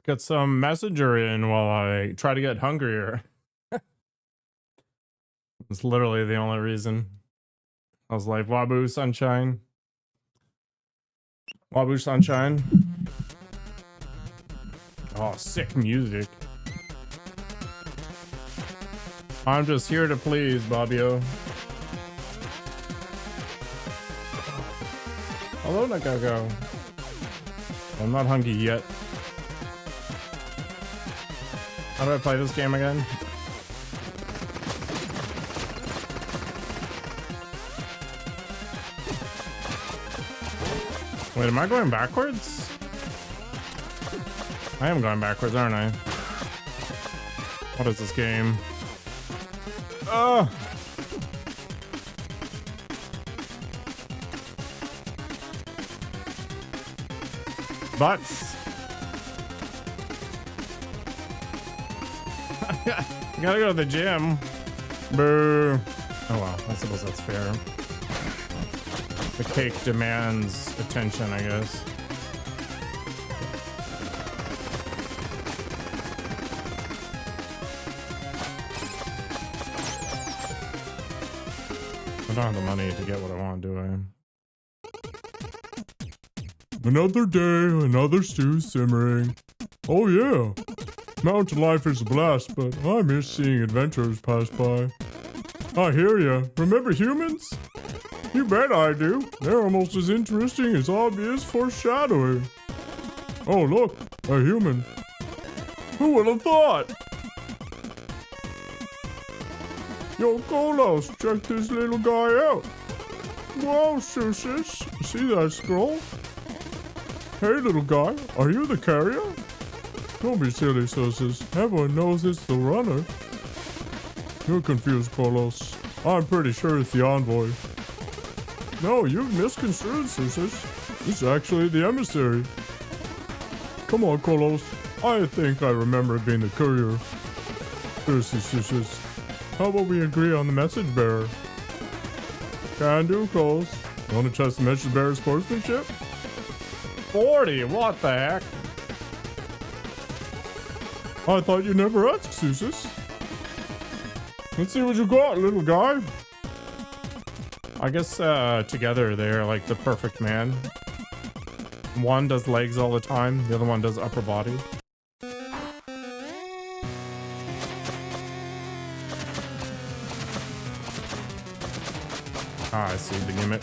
get some messenger in while I try to get hungrier. It's literally the only reason. I was like, Wabu Sunshine. Wabu Sunshine. Oh, sick music. I'm just here to please, Bobbio. Hello, Nagago. I'm not hungry yet. How do I play this game again? Wait, am I going backwards? I am going backwards, aren't I? What is this game? Ugh! Butts! You gotta go to the gym. Boo! Oh well, I suppose that's fair. The cake demands attention, I guess. I don't have the money to get what I want, do I? Another day, another stew simmering. Oh yeah! Mountain life is a blast, but I miss seeing adventurers pass by. I hear ya. Remember humans? You bet I do. They're almost as interesting as obvious foreshadowing. Oh look, a human. Who would have thought? Yo, Kolos, check this little guy out. Whoa, Susis, see that scroll? Hey little guy, are you the carrier? Don't be silly, Susis. Everyone knows it's the runner. You're confused, Kolos. I'm pretty sure it's the envoy. No, you've misconstrued, Susis. It's actually the emissary. Come on, Kolos. I think I remember being the courier. Seriously, Susis. How about we agree on the message bearer? Can do, Kolos. Want to test the message bearer's sportsmanship? 40, what the heck? I thought you never asked, Susis. Let's see what you got, little guy. I guess together they're like the perfect man. One does legs all the time, the other one does upper body. Ah, I see the gimmick.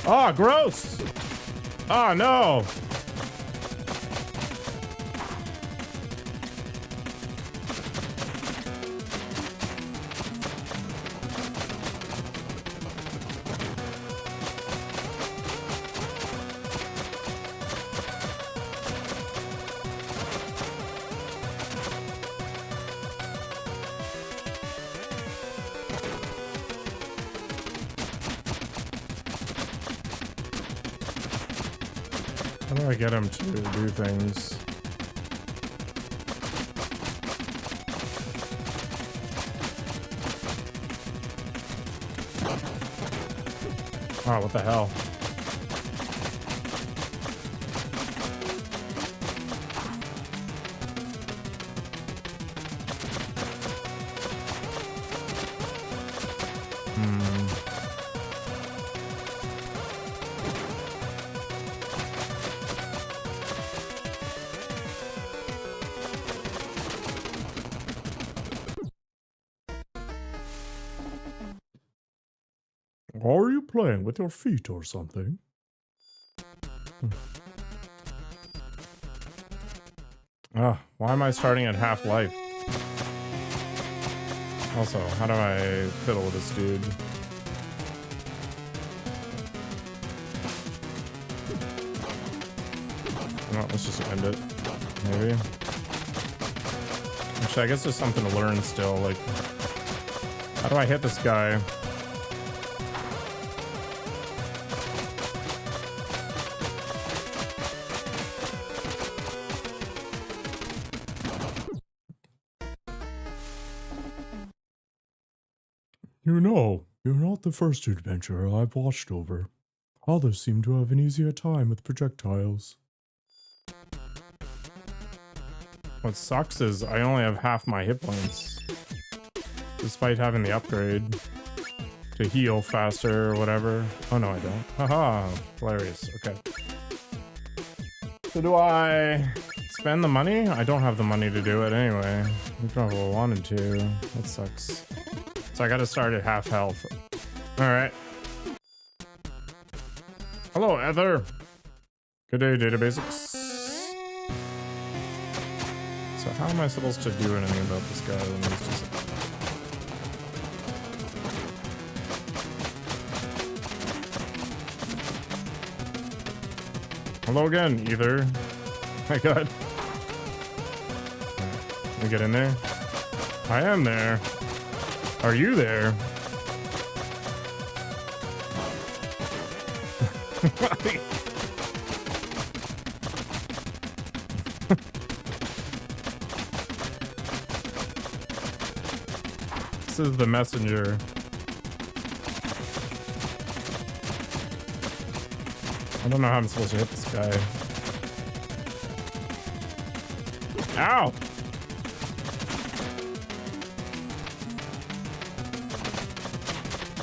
Oh, gross! Oh, no! How do I get him to do things? Oh, what the hell? Are you playing with your feet or something? Why am I starting at half life? Also, how do I fiddle with this dude? No, let's just end it. Maybe. Actually, I guess there's something to learn still. Like, how do I hit this guy? You know, you're not the first adventurer I've watched over. Others seem to have an easier time with projectiles. What sucks is I only have half my hit points. Despite having the upgrade to heal faster or whatever. Oh no, I don't. Haha, hilarious. Okay. So do I spend the money? I don't have the money to do it anyway. I don't have wanted to. That sucks. So I gotta start at half health. Alright. Hello, Ether. Good day, Databasics. So how am I supposed to do anything about this guy when he's just... Hello again, Ether. My god. Let me get in there. I am there. Are you there? This is the messenger. I don't know how I'm supposed to hit this guy. Ow!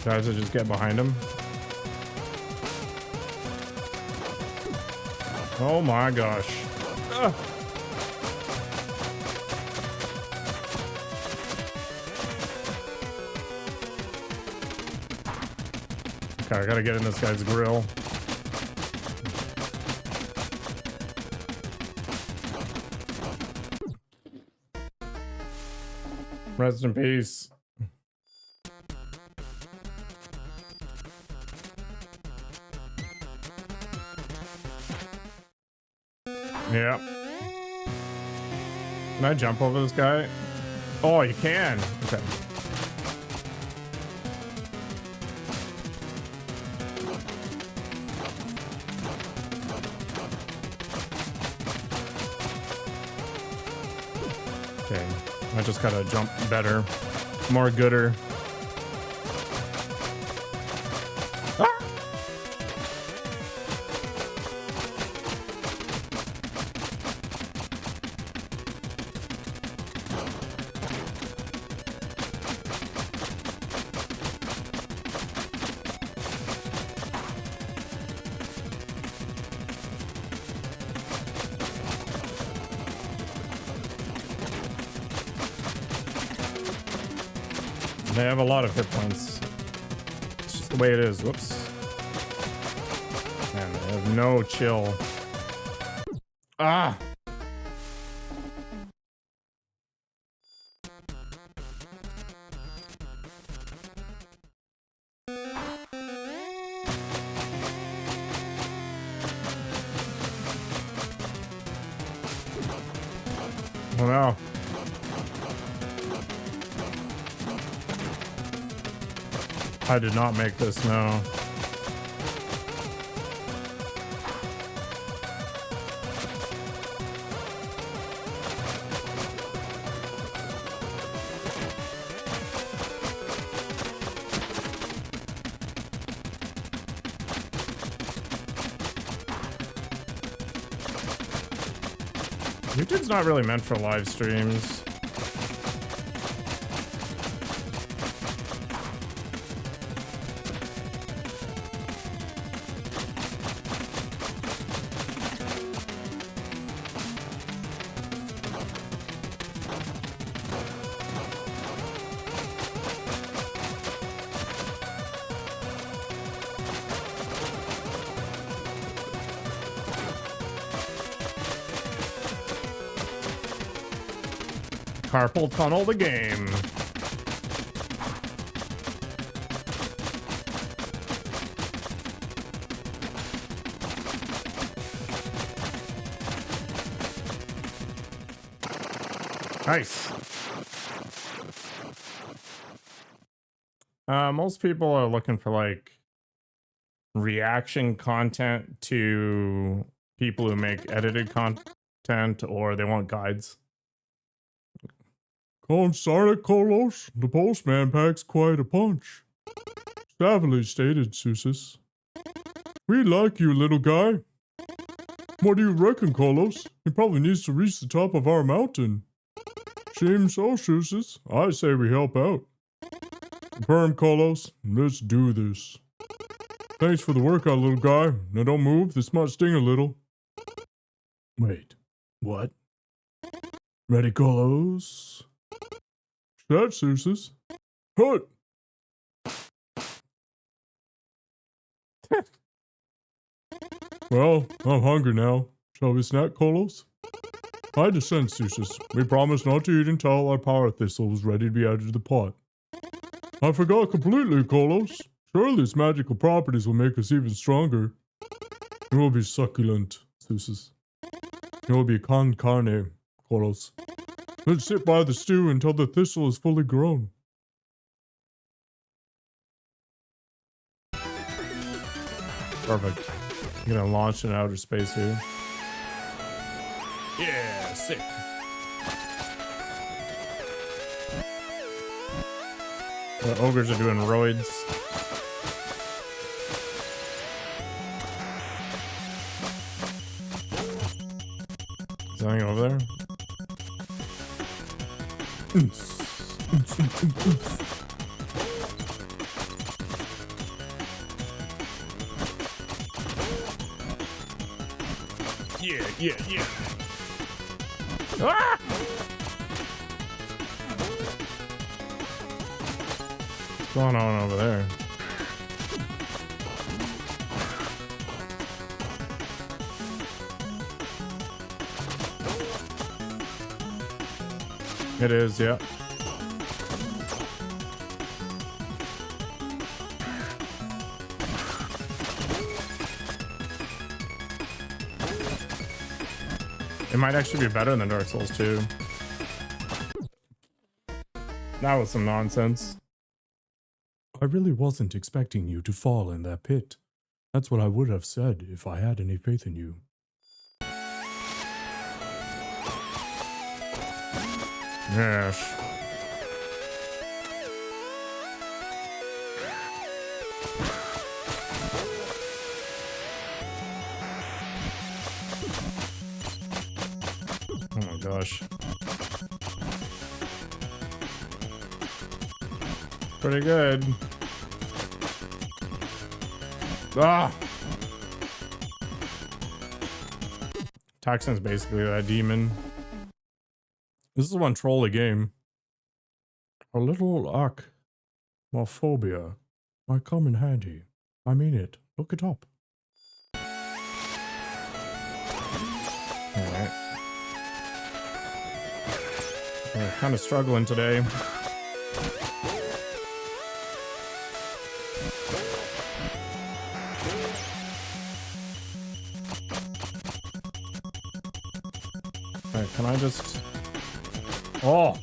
Guys, I just get behind him. Oh my gosh. Ugh. Okay, I gotta get in this guy's grill. Rest in peace. Yeah. Can I jump over this guy? Oh, you can. Okay. Okay. I just gotta jump better. More gooder. They have a lot of hit points. It's just the way it is. Whoops. Man, they have no chill. Ah! Oh no. I did not make this, no. YouTube's not really meant for live streams. Carpal tunnel the game. Nice. Most people are looking for like reaction content to people who make edited content, or they want guides. Sorry, Carlos. The postman packs quite a punch. Savagely stated, Seuss. We like you, little guy. What do you reckon, Carlos? He probably needs to reach the top of our mountain. Seems so, Seuss. I say we help out. Confirm, Carlos. Let's do this. Thanks for the workout, little guy. Now don't move. This might sting a little. Wait. What? Ready, Carlos? That, Seuss. Hut! Well, I'm hungry now. Shall we snack, Carlos? I dissent, Seuss. We promised not to eat until our power thistle was ready to be added to the pot. I forgot completely, Carlos. Surely its magical properties will make us even stronger. It will be succulent, Seuss. It will be con carne, Carlos. Let's sit by the stew until the thistle is fully grown. Perfect. I'm gonna launch in outer space here. Yeah, sick. The ogres are doing roids. Is there anything over there? Yeah. Ah! What's going on over there? It is, yeah. It might actually be better than Dark Souls 2. That was some nonsense. I really wasn't expecting you to fall in that pit. That's what I would have said if I had any faith in you. Yes. Oh my gosh. Pretty good. Ah! Toxin's basically that demon. This is one troll a game. A little arachnophobia might come in handy. I mean it. Look it up. Alright. We're kind of struggling today. Alright, can I just... Oh!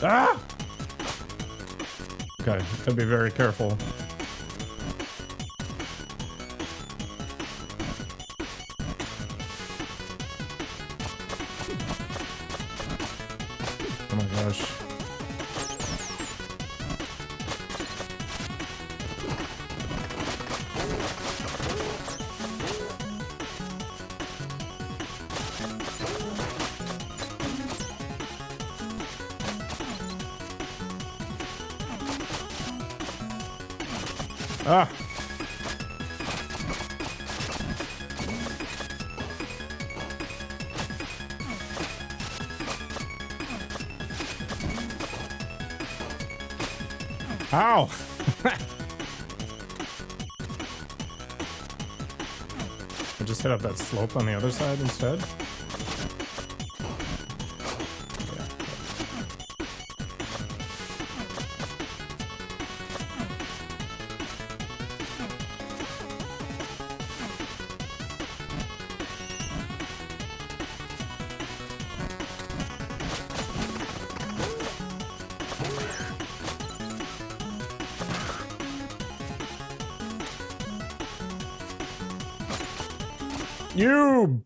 Ah! Okay, gotta be very careful. Oh my gosh. Ah! Ow! I just hit up that slope on the other side instead. You.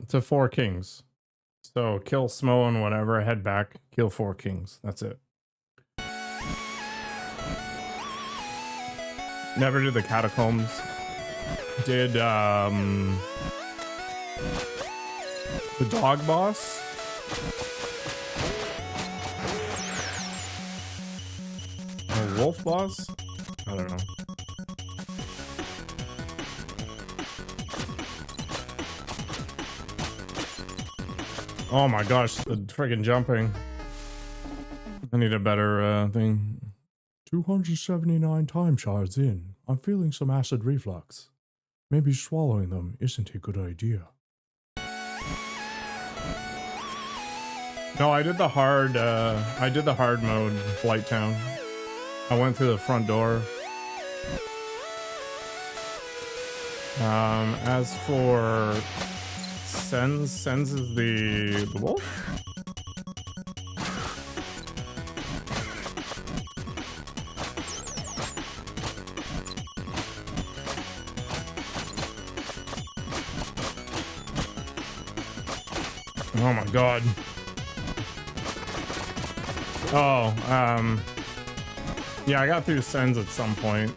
To 4 kings. So kill Smo and whatever, head back, kill 4 kings. That's it. Never did the catacombs. Did the dog boss. The wolf boss? I don't know. Oh my gosh, the friggin' jumping. I need a better thing. 279 time shards in. I'm feeling some acid reflux. Maybe swallowing them isn't a good idea. No, I did the hard mode, Blight Town. I went through the front door. As for Sens is the wolf? Oh my god. Oh, yeah, I got through Sens at some point.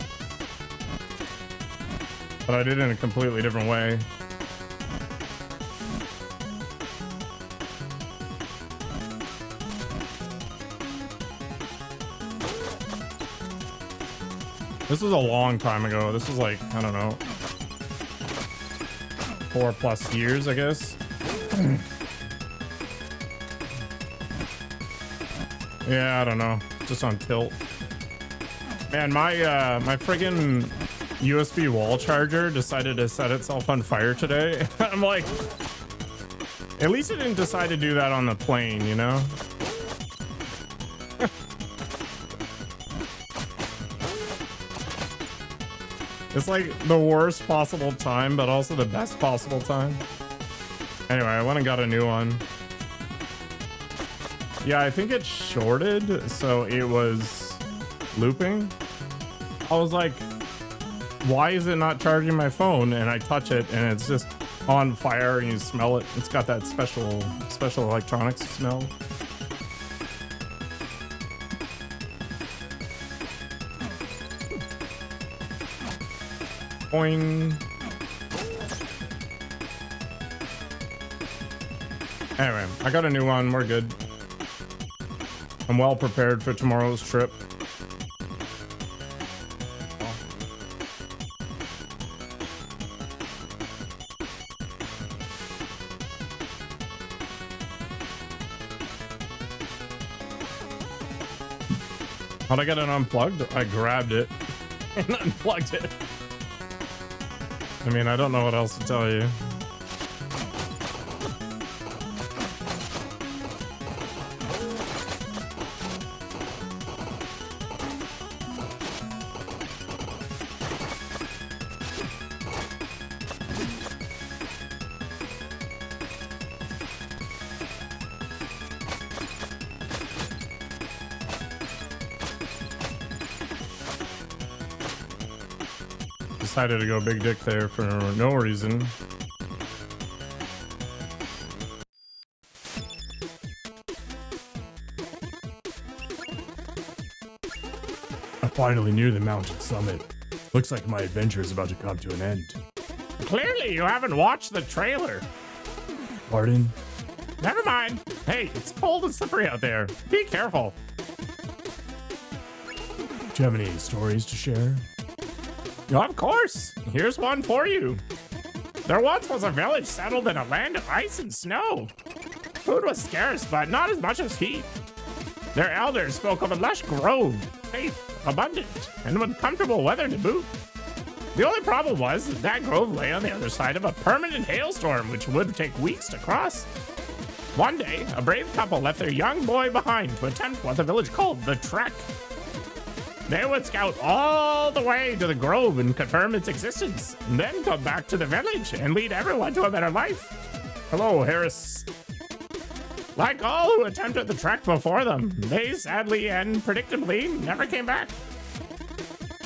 But I did it in a completely different way. This was a long time ago. This was like, I don't know, 4+ years, I guess. Yeah, I don't know. Just on tilt. Man, my friggin' USB wall charger decided to set itself on fire today. I'm like, at least it didn't decide to do that on the plane, you know? It's like the worst possible time, but also the best possible time. Anyway, I went and got a new one. Yeah, I think it shorted, so it was looping. I was like, why is it not charging my phone? And I touch it and it's just on fire and you smell it. It's got that special electronics smell. Boing. Anyway, I got a new one. We're good. I'm well prepared for tomorrow's trip. How'd I get it unplugged? I grabbed it and unplugged it. I mean, I don't know what else to tell you. Decided to go big dick there for no reason. I'm finally near the mountain summit. Looks like my adventure is about to come to an end. Clearly you haven't watched the trailer. Pardon? Never mind. Hey, it's cold and slippery out there. Be careful. Do you have any stories to share? Of course. Here's one for you. There once was a village settled in a land of ice and snow. Food was scarce, but not as much as heat. Their elders spoke of a lush grove, safe, abundant, and with comfortable weather to boot. The only problem was that grove lay on the other side of a permanent hailstorm, which would take weeks to cross. One day, a brave couple left their young boy behind to attempt what the village called the trek. They would scout all the way to the grove and confirm its existence, and then come back to the village and lead everyone to a better life. Hello, Harris. Like all who attempted the trek before them, they sadly and predictably never came back.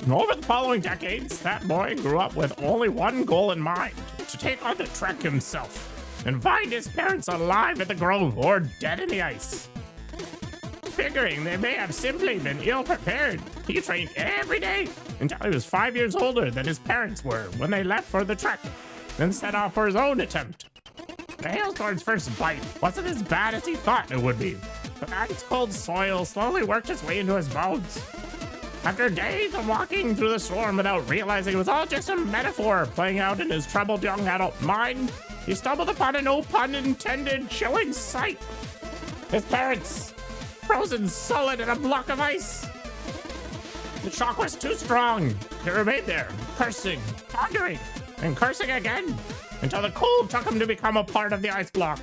Over the following decades, that boy grew up with only one goal in mind: to take on the trek himself and find his parents alive at the grove or dead in the ice. Figuring they may have simply been ill-prepared, he trained every day until he was 5 years older than his parents were when they left for the trek, then set off for his own attempt. The hailstorm's first bite wasn't as bad as he thought it would be, but the ice-cold soil slowly worked its way into his bones. After days of walking through the storm without realizing it was all just a metaphor playing out in his troubled young adult mind, he stumbled upon a no pun intended chilling sight. His parents, frozen solid in a block of ice. The shock was too strong. He remained there, cursing, pondering, and cursing again, until the cold took him to become a part of the ice block.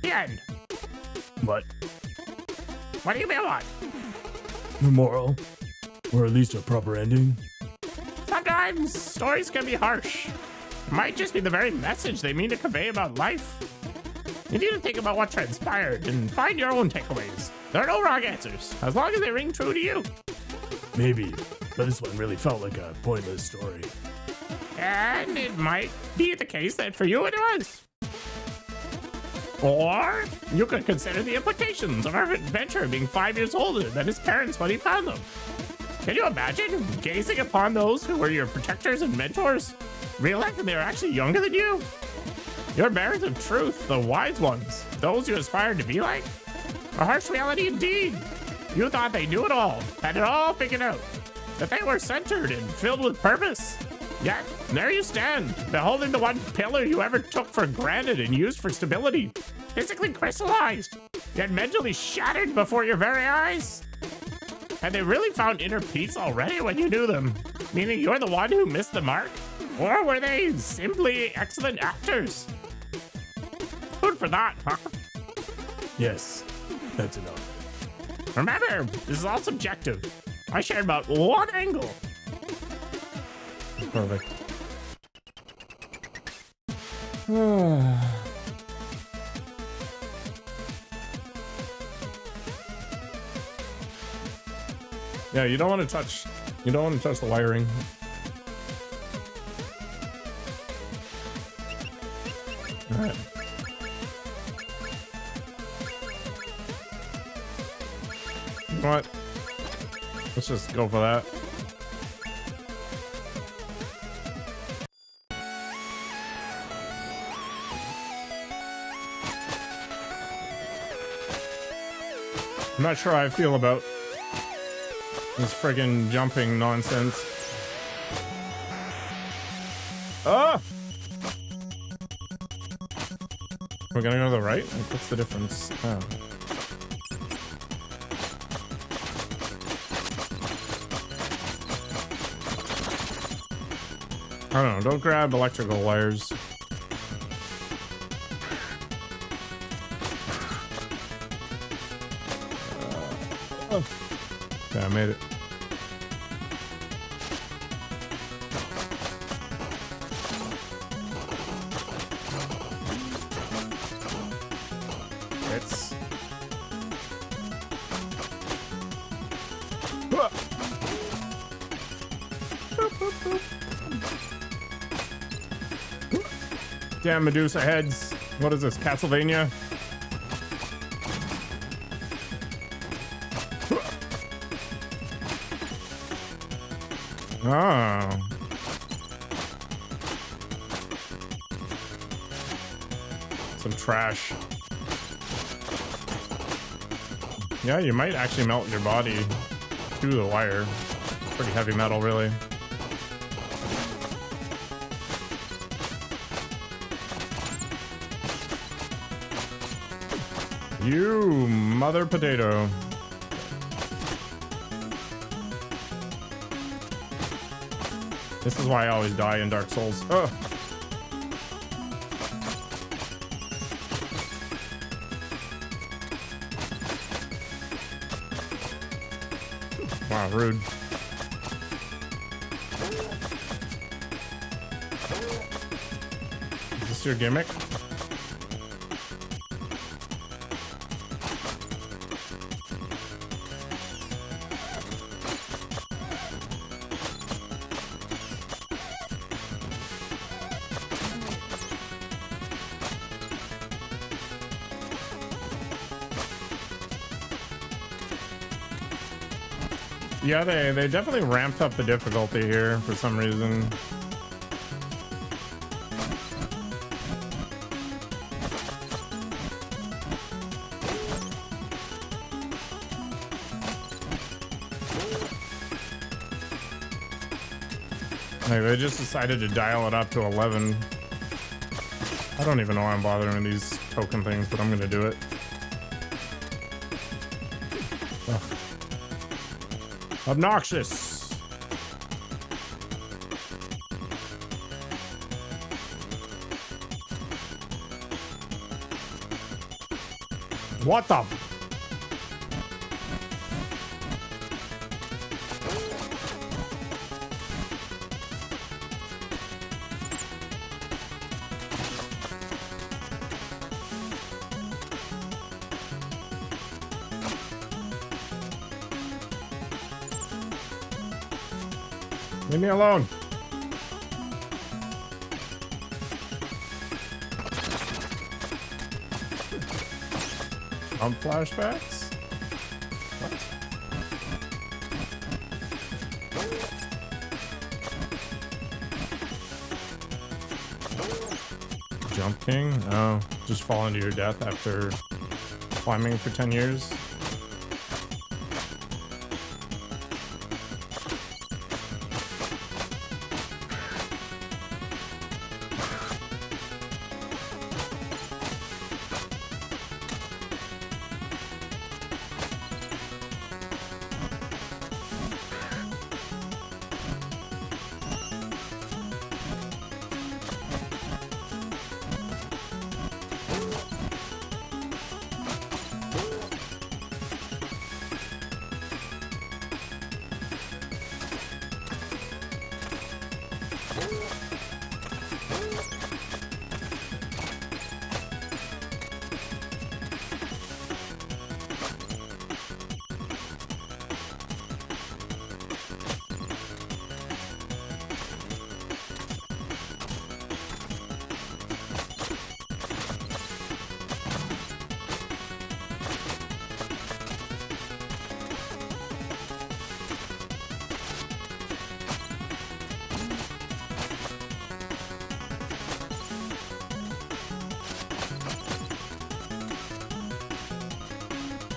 The end. What? What do you mean what? The moral? Or at least a proper ending? Sometimes stories can be harsh. It might just be the very message they mean to convey about life. You need to think about what transpired and find your own takeaways. There are no wrong answers, as long as they ring true to you. Maybe, but this one really felt like a pointless story. And it might be the case that for you it was. Or you could consider the implications of our adventure being 5 years older than his parents when he found them. Can you imagine gazing upon those who were your protectors and mentors, realizing they were actually younger than you? Your bearers of truth, the wise ones, those you aspired to be like? A harsh reality indeed. You thought they knew it all, had it all figured out, that they were centered and filled with purpose. Yet, there you stand, beholding the one pillar you ever took for granted and used for stability, physically crystallized, yet mentally shattered before your very eyes. Had they really found inner peace already when you knew them, meaning you're the one who missed the mark? Or were they simply excellent actors? Food for thought, huh? Yes, that's enough. Remember, this is all subjective. I shared about one angle. Perfect. Yeah, you don't want to touch the wiring. All right. You know what? Let's just go for that. I'm not sure how I feel about this friggin' jumping nonsense. Ah! We're gonna go to the right? Like, what's the difference? Oh. I don't know, don't grab electrical wires. Yeah, I made it. It's... Damn Medusa heads. What is this, Castlevania? Oh. Some trash. Yeah, you might actually melt your body through the wire. Pretty heavy metal, really. You mother potato. This is why I always die in Dark Souls. Ugh. Wow, rude. Is this your gimmick? Yeah, they definitely ramped up the difficulty here for some reason. Like, they just decided to dial it up to 11. I don't even know why I'm bothering with these token things, but I'm gonna do it. Ugh. Obnoxious. What the? Leave me alone. Flashbacks? What? Jump King? Oh, just fall into your death after climbing for 10 years?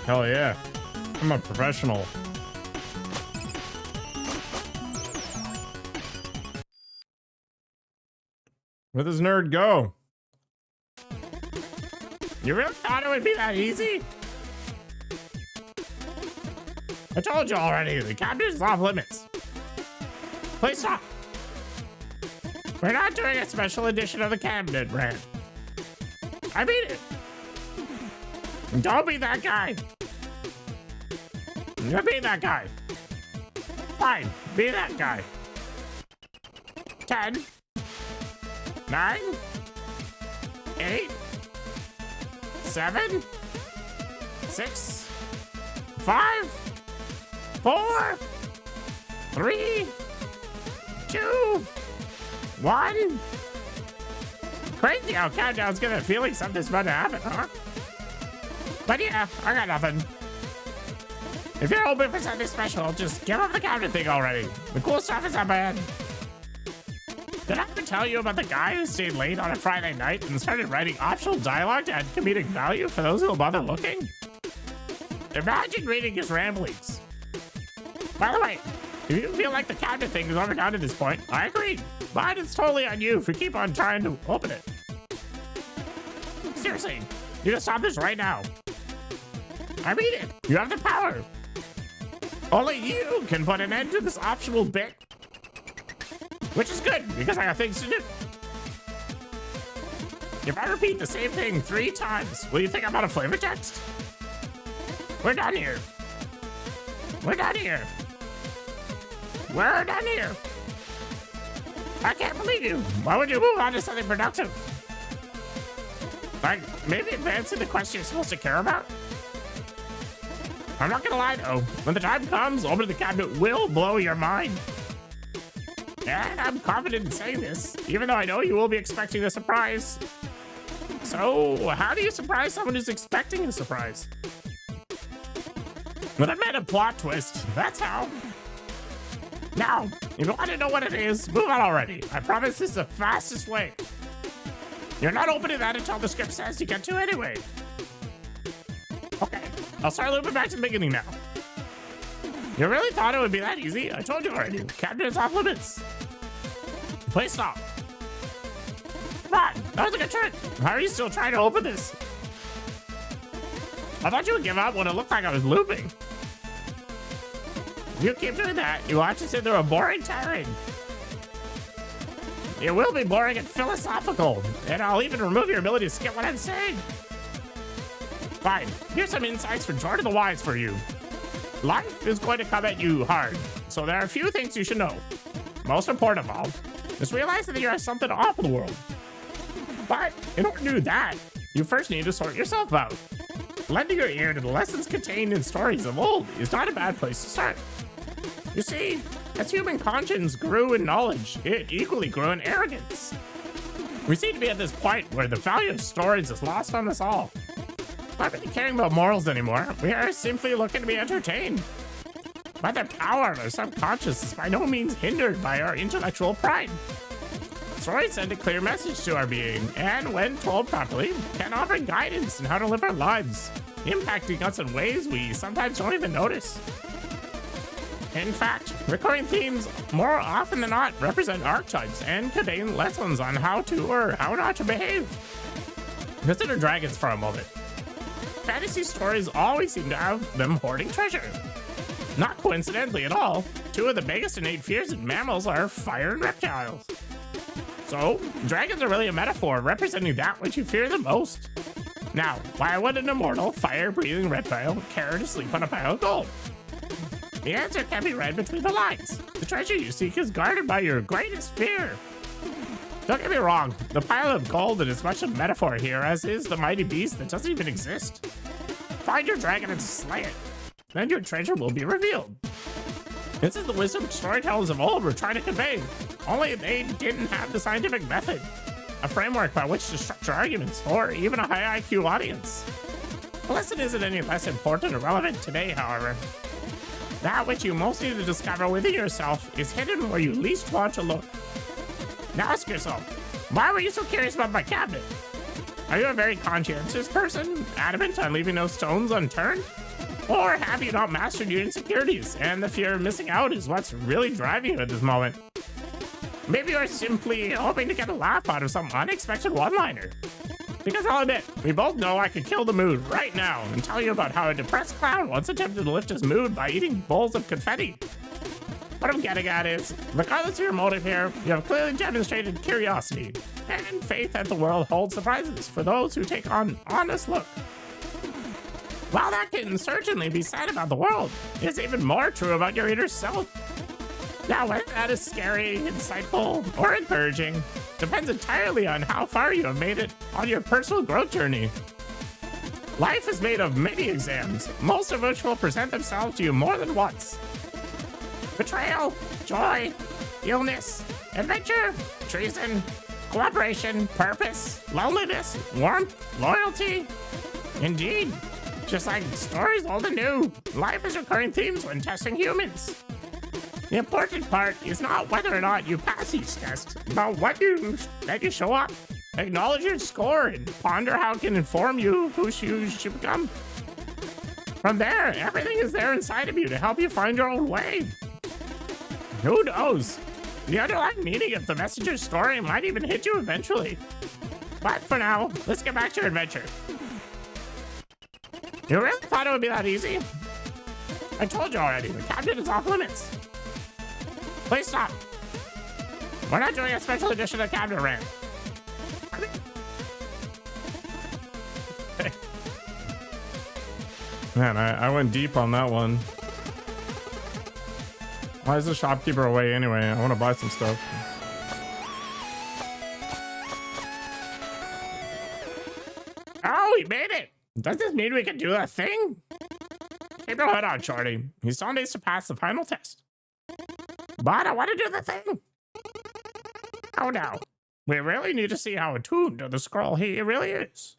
Hell yeah. I'm a professional. Where'd this nerd go? You really thought it would be that easy? I told you already, the cabinet's off limits. Please stop. We're not doing a special edition of the cabinet, Brand. I mean it. Don't be that guy. You're being that guy. Fine, be that guy. 10, 9, 8, 7, 6, 5, 4, 3, 2, 1. Crazy how Countdown's gonna feeling something's about to happen, huh? But yeah, I got nothing. If you're hoping for something special, just give up the counter thing already. The cool stuff is not bad. Did I ever tell you about the guy who stayed late on a Friday night and started writing optional dialogue to add comedic value for those who will bother looking? Imagine reading his ramblings. By the way, if you feel like the counter thing is overdone at this point, I agree. But it's totally on you if you keep on trying to open it. Seriously, you can stop this right now. I mean it. You have the power. Only you can put an end to this optional bit. Which is good, because I have things to do. If I repeat the same thing 3 times, will you think I'm out of flavor text? We're done here. We're done here. We're done here. I can't believe you. Why would you move on to something productive? Like, maybe advancing the quest you're supposed to care about? I'm not gonna lie though, when the time comes, opening the cabinet will blow your mind. And I'm confident in saying this, even though I know you will be expecting a surprise. So, how do you surprise someone who's expecting a surprise? With a meta plot twist, that's how. Now, if you want to know what it is, move on already. I promise this is the fastest way. You're not opening that until the script says you get to anyway. Okay, I'll start looping back to the beginning now. You really thought it would be that easy? I told you already. Captain is off limits. Please stop. Come on, that was a good trick. How are you still trying to open this? I thought you would give up when it looked like I was looping. If you keep doing that, you watch it sit through a boring tirade. It will be boring and philosophical, and I'll even remove your ability to skip what I'm saying. Fine, here's some insights from Jordan the Wise for you. Life is going to come at you hard, so there are a few things you should know. Most important of all, is realize that you have something to offer the world. But in order to do that, you first need to sort yourself out. Lending your ear to the lessons contained in stories of old is not a bad place to start. You see, as human conscience grew in knowledge, it equally grew in arrogance. We seem to be at this point where the value of stories is lost on us all. Not really caring about morals anymore, we are simply looking to be entertained. But the power of our subconscious is by no means hindered by our intellectual pride. Stories send a clear message to our being, and when told properly, can offer guidance in how to live our lives, impacting us in ways we sometimes don't even notice. In fact, recurring themes more often than not represent archetypes and contain lessons on how to or how not to behave. Consider dragons for a moment. Fantasy stories always seem to have them hoarding treasure. Not coincidentally at all, two of the biggest innate fears in mammals are fire and reptiles. So, dragons are really a metaphor representing that which you fear the most. Now, why would an immortal, fire-breathing reptile care to sleep on a pile of gold? The answer can be read between the lines. The treasure you seek is guarded by your greatest fear. Don't get me wrong, the pile of gold is as much a metaphor here as is the mighty beast that doesn't even exist. Find your dragon and slay it. Then your treasure will be revealed. This is the wisdom storytellers of old were trying to convey, only they didn't have the scientific method, a framework by which to structure arguments, or even a high IQ audience. The lesson isn't any less important or relevant today, however. That which you most need to discover within yourself is hidden where you least want to look. Now ask yourself, why were you so curious about my cabinet? Are you a very conscientious person, adamant on leaving no stones unturned? Or have you not mastered your insecurities, and the fear of missing out is what's really driving you at this moment? Maybe you're simply hoping to get a laugh out of some unexpected one-liner. Because I'll admit, we both know I could kill the mood right now and tell you about how a depressed clown once attempted to lift his mood by eating bowls of confetti. What I'm getting at is, regardless of your motive here, you have clearly demonstrated curiosity and faith that the world holds surprises for those who take on honest look. While that can certainly be said about the world, it's even more true about your inner self. Now, whether that is scary, insightful, or encouraging depends entirely on how far you have made it on your personal growth journey. Life is made of many exams, most of which will present themselves to you more than once. Betrayal, joy, illness, adventure, treason, cooperation, purpose, loneliness, warmth, loyalty. Indeed, just like stories old and new, life has recurring themes when testing humans. The important part is not whether or not you pass each test, but that you show up, acknowledge your score, and ponder how it can inform you who you should become. From there, everything is there inside of you to help you find your own way. Who knows? The underlying meaning of the messenger's story might even hit you eventually. But for now, let's get back to your adventure. You really thought it would be that easy? I told you already, the captain is off limits. Please stop. We're not doing a special edition of Cabinet Rant. Man, I went deep on that one. Why is the shopkeeper away anyway? I want to buy some stuff. Oh, we made it! Does this mean we can do that thing? Keep your head on, Shorty. He still needs to pass the final test. But I want to do the thing. Oh no. We really need to see how attuned to the scroll he really is.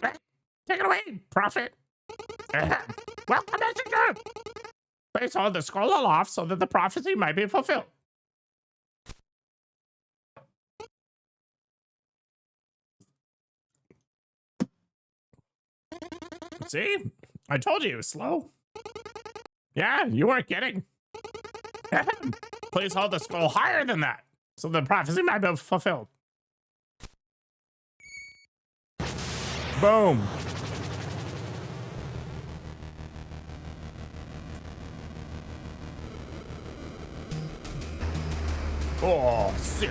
Take it away, Prophet. Welcome, messenger. Place hold the scroll aloft so that the prophecy might be fulfilled. See? I told you it was slow. Yeah, you weren't kidding. Please hold the scroll higher than that so the prophecy might be fulfilled. Boom. Oh, sick.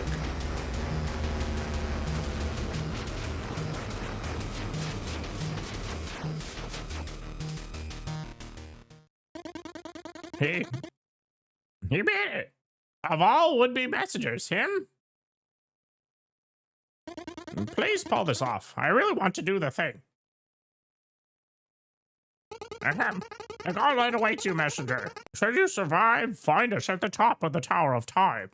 He made it. Of all would-be messengers, him? Please pull this off. I really want to do the thing. Ahem. A gauntlet awaits you, messenger. Should you survive, find us at the top of the Tower of Time.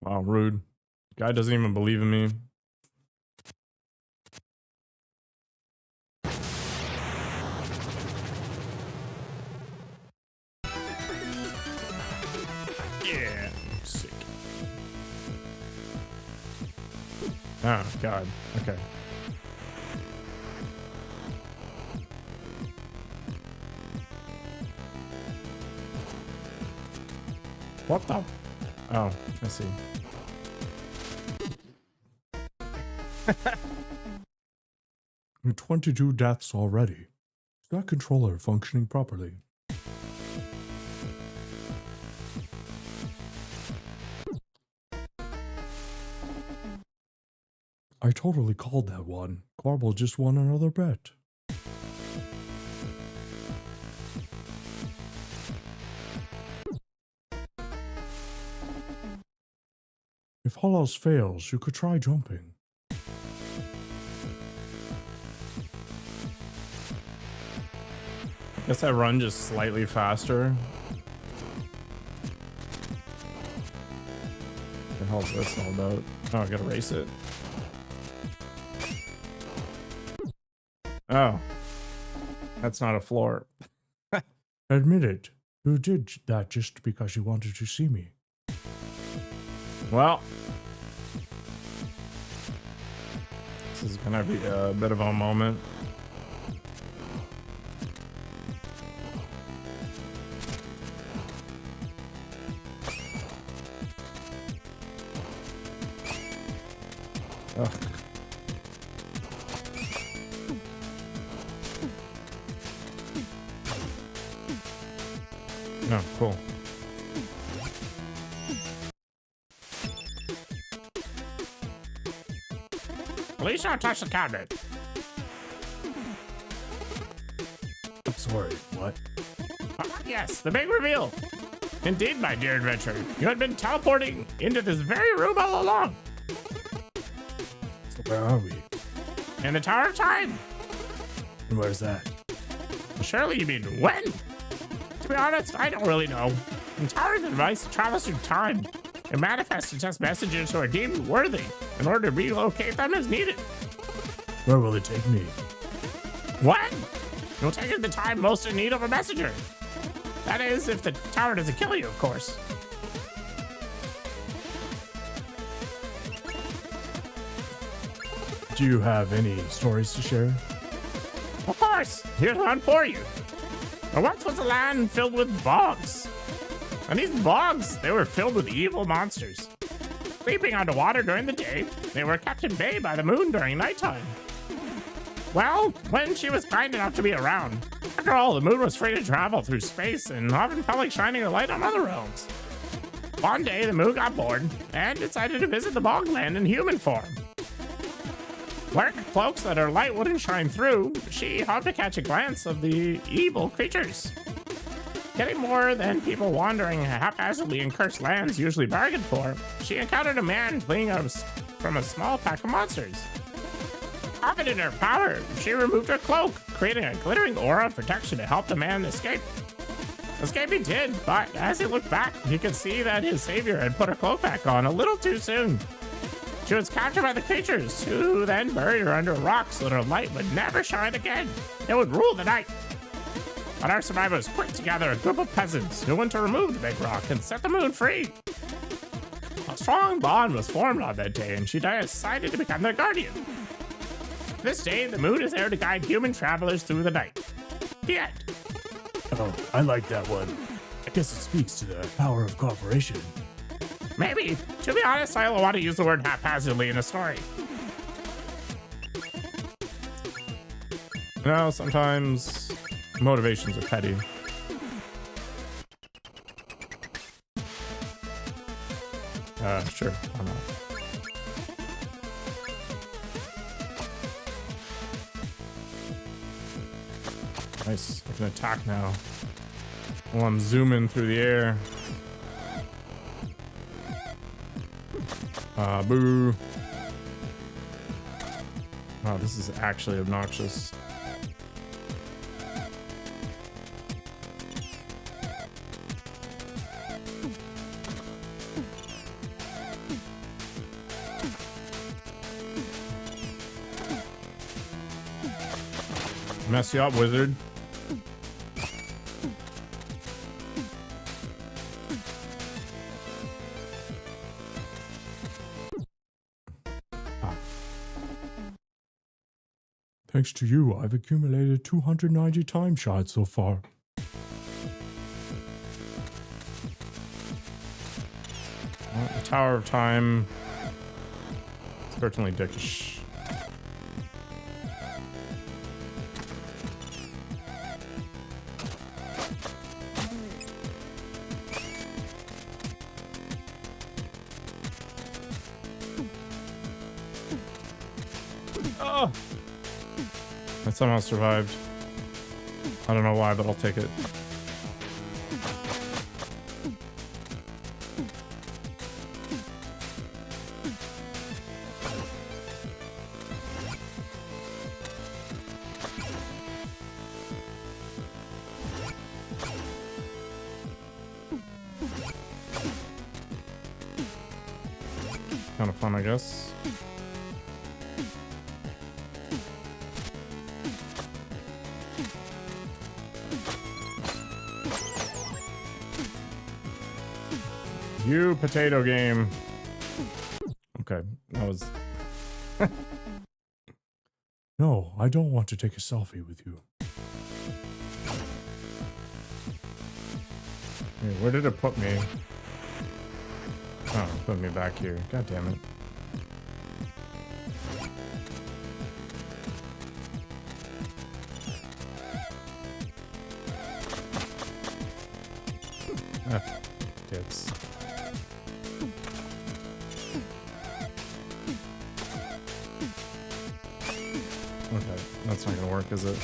Wow, rude. Guy doesn't even believe in me. Yeah. Sick. Oh, God. Okay. What the? Oh, I see. With 22 deaths already. Is that controller functioning properly? I totally called that one. Garble just won another bet. If all else fails, you could try jumping. Guess I run just slightly faster. What the hell is this all about? Oh, I gotta race it. Oh. That's not a floor. Admit it, you did that just because you wanted to see me. Well. This is gonna be a bit of a moment. Ugh. Oh, cool. Please don't touch the cabinet. I'm sorry, what? Yes, the big reveal. Indeed, my dear adventurer, you had been teleporting into this very room all along. So where are we? In the Tower of Time. And where's that? Surely you mean when? To be honest, I don't really know. The Tower is a device that travels through time. It manifests to test messengers who are deemed worthy in order to relocate them as needed. Where will it take me? When? You'll take it the time most in need of a messenger. That is, if the tower doesn't kill you, of course. Do you have any stories to share? Of course, here's one for you. There once was a land filled with bogs. And these bogs, they were filled with evil monsters. Sleeping underwater during the day, they were kept in bay by the moon during nighttime. Well, when she was kind enough to be around, after all, the moon was free to travel through space and often felt like shining a light on other realms. One day, the moon got bored and decided to visit the bog land in human form. Wearing cloaks that her light wouldn't shine through, she hoped to catch a glance of the evil creatures. Getting more than people wandering haphazardly in cursed lands usually bargained for, she encountered a man fleeing from a small pack of monsters. Confident in her power, she removed her cloak, creating a glittering aura of protection to help the man escape. Escape he did, but as he looked back, he could see that his savior had put her cloak back on a little too soon. She was captured by the creatures, who then buried her under a rock so that her light would never shine again. It would rule the night. But our survivors quick to gather a group of peasants who went to remove the big rock and set the moon free. A strong bond was formed on that day, and she decided to become their guardian. This day, the moon is there to guide human travelers through the night. The end. Oh, I like that one. I guess it speaks to the power of cooperation. Maybe. To be honest, I only want to use the word haphazardly in a story. You know, sometimes motivations are petty. Sure, why not? Nice, I can attack now. While I'm zooming through the air. Boo. Wow, this is actually obnoxious. Mess you up, wizard. Thanks to you, I've accumulated 290 time shards so far. Well, the Tower of Time. Certainly dickish. Oh! I somehow survived. I don't know why, but I'll take it. Kind of fun, I guess. You potato game. Okay, that was... No, I don't want to take a selfie with you. Wait, where did it put me? Oh, it put me back here. God damn it. Ah, tits. Okay, that's not gonna work, is it?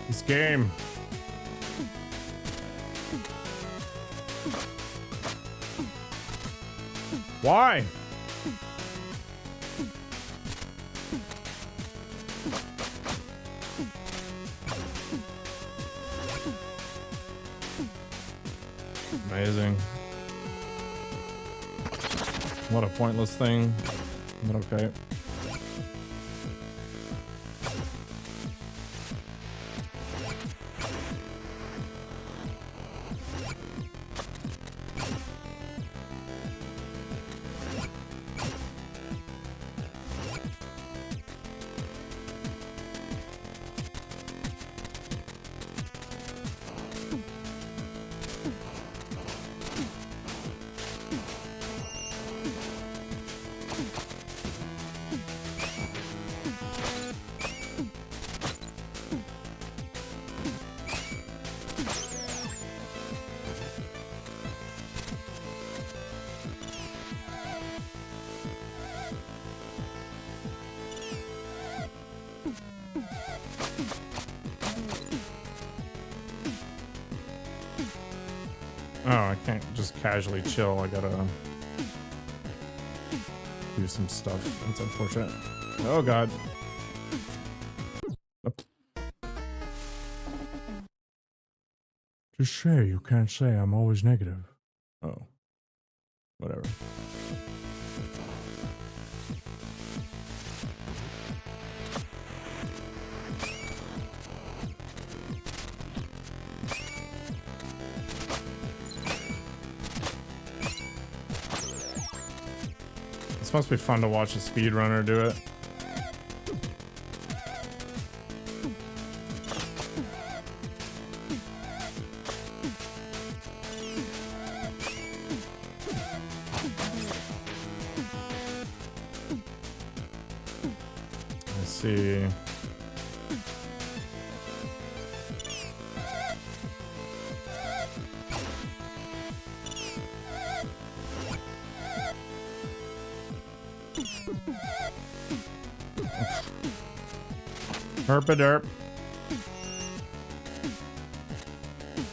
This game. Why? Amazing. What a pointless thing, but okay. Oh, I can't just casually chill. I gotta do some stuff. That's unfortunate. Oh god. Just say you can't say I'm always negative. Oh. Whatever. This must be fun to watch a speedrunner do it. Let's see. Herpaderp.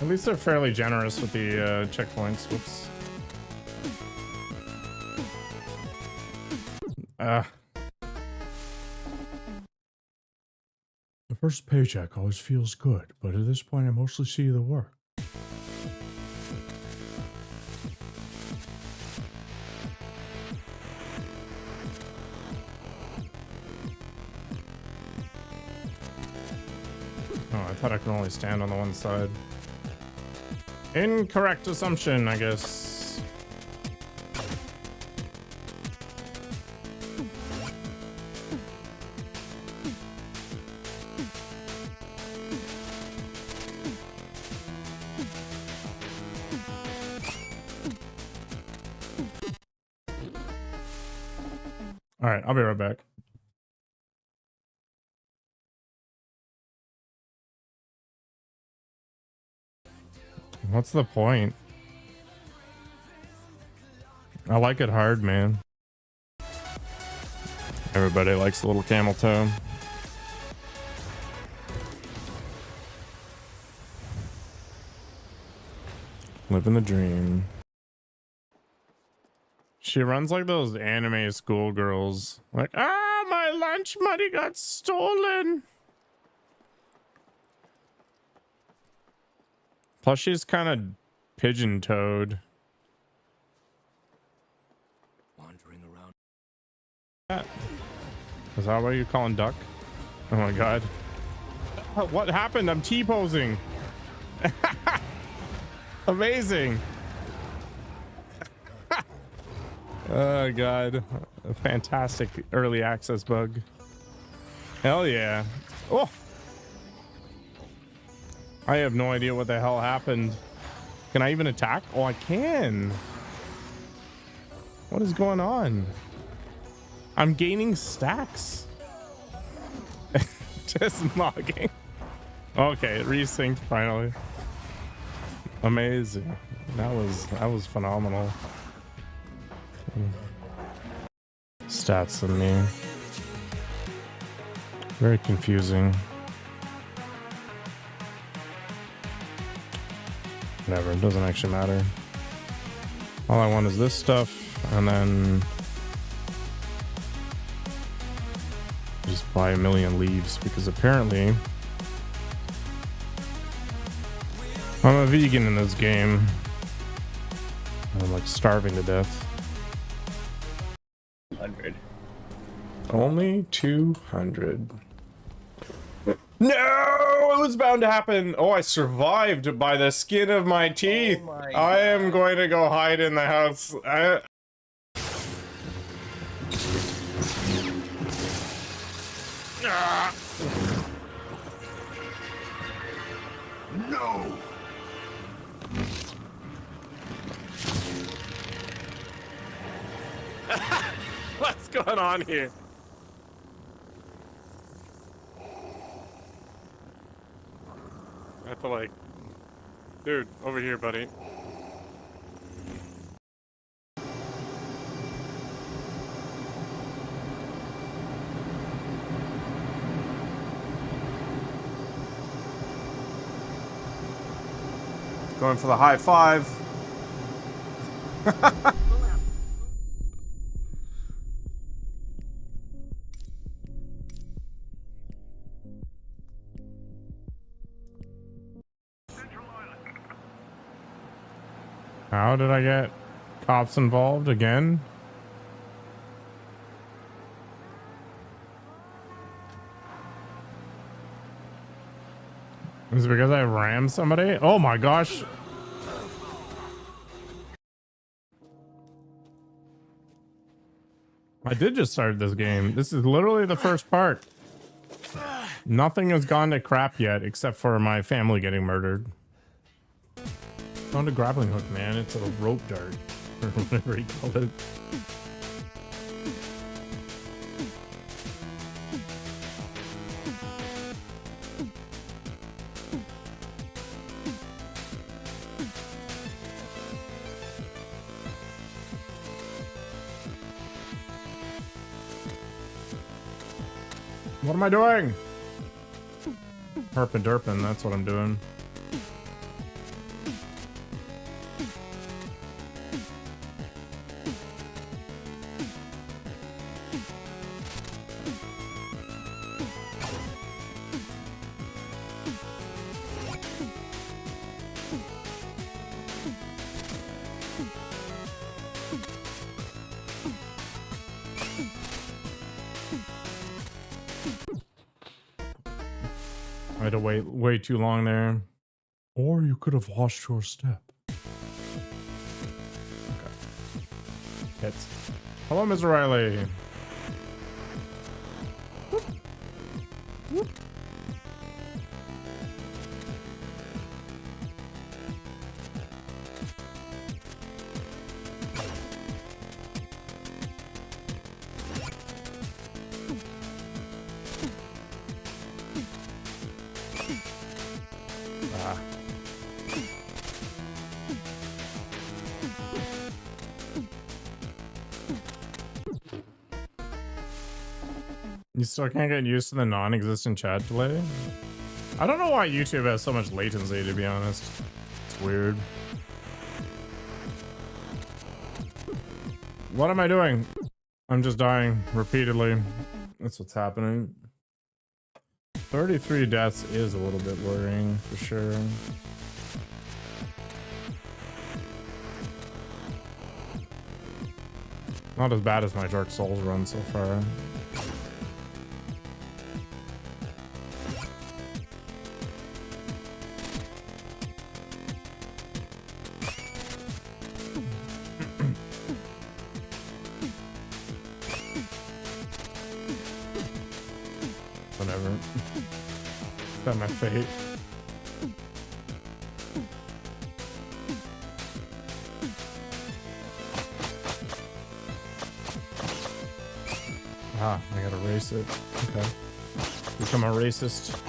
At least they're fairly generous with the checkpoints. Whoops. The first paycheck always feels good, but at this point I mostly see the work. Oh, I thought I could only stand on the one side. Incorrect assumption, I guess. All right, I'll be right back. What's the point? I like it hard, man. Everybody likes a little camel toe. Living the dream. She runs like those anime schoolgirls. Like, ah, my lunch money got stolen. Plus, she's kind of pigeon-toed. Wandering around. Is that what you're calling duck? Oh my god. What happened? I'm T-posing. Amazing. Oh god. A fantastic early access bug. Hell yeah. Oh! I have no idea what the hell happened. Can I even attack? Oh, I can. What is going on? I'm gaining stacks. Just logging. Okay, it resynced finally. Amazing. That was phenomenal. Stats in me. Very confusing. Whatever, it doesn't actually matter. All I want is this stuff, and then just buy a million leaves, because apparently I'm a vegan in this game. I'm like starving to death. 100. Only 200. No, it was bound to happen. Oh, I survived by the skin of my teeth. Oh my I am going to go hide in the house. No! What's going on here? I have to like, dude, over here, buddy. Going for the high five. How did I get cops involved again? Is it because I rammed somebody? Oh my gosh. I did just start this game. This is literally the first part. Nothing has gone to crap yet except for my family getting murdered. Found a grappling hook, man. It's a rope dart. Or whatever he called it. What am I doing? Herpin' derpin', that's what I'm doing. I had to wait way too long there. Or you could have lost your step. Hits. Hello, Ms. Riley. You still can't get used to the non-existent chat delay? I don't know why YouTube has so much latency, to be honest. It's weird. What am I doing? I'm just dying repeatedly. That's what's happening. 33 deaths is a little bit worrying, for sure. Not as bad as my Dark Souls run so far. Whatever. Is that my fate? Ah, I gotta race it. Okay. Become a racist.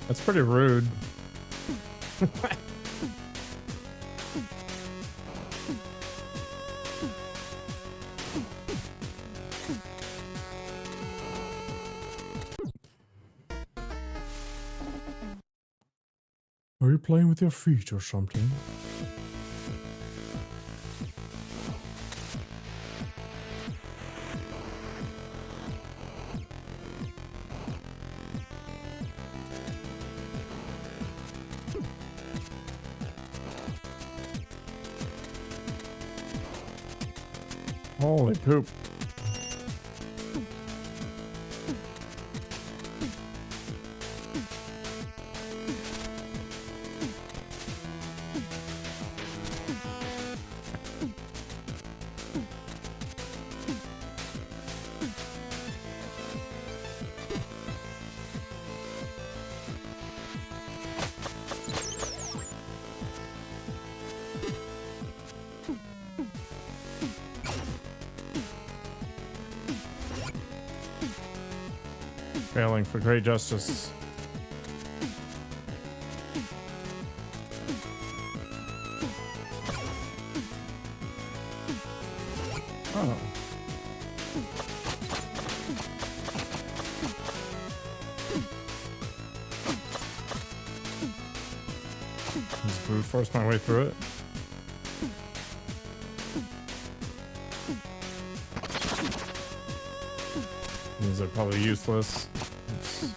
That's pretty rude. Are you playing with your feet or something? Holy poop. Failing for great justice. Oh. Just brute force my way through it. These are probably useless. Oops.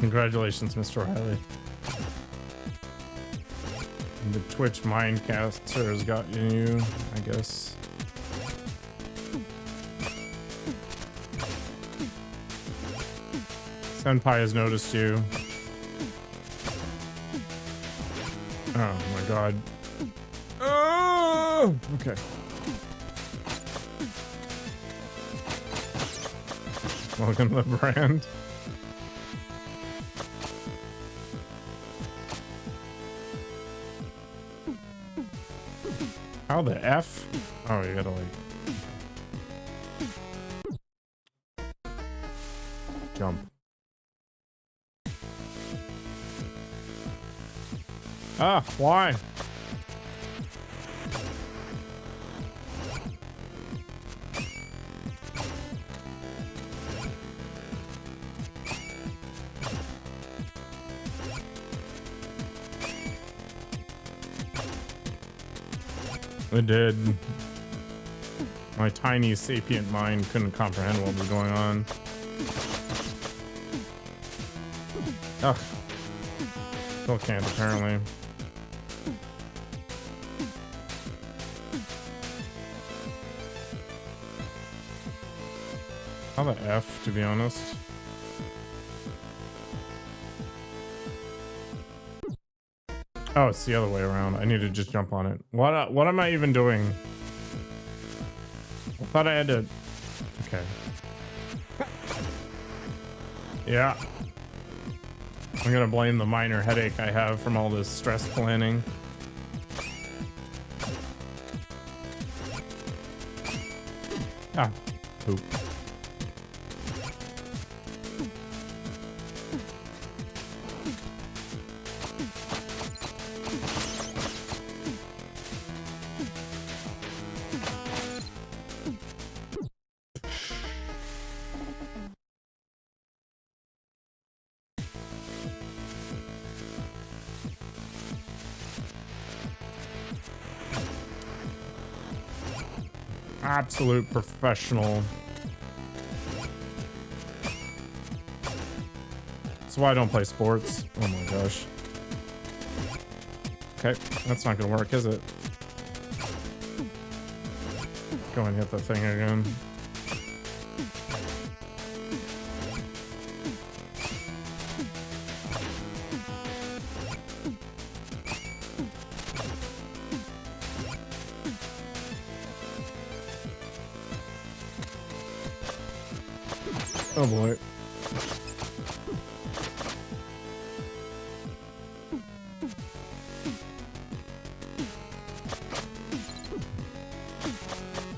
Congratulations, Mr. Riley. The Twitch Mindcaster has got you, I guess. Senpai has noticed you. Oh my god. Oh! Okay. Welcome to the brand. How the F? Oh, you gotta like... jump. Ah, why? It did. My tiny sapient mind couldn't comprehend what was going on. Ugh. Still can't, apparently. How the F, to be honest? Oh, it's the other way around. I need to just jump on it. What am I even doing? I thought I had to... Okay. Yeah. I'm gonna blame the minor headache I have from all this stress planning. Ah, poop. Absolute professional. That's why I don't play sports. Oh my gosh. Okay, that's not gonna work, is it? Go and hit the thing again. Oh boy.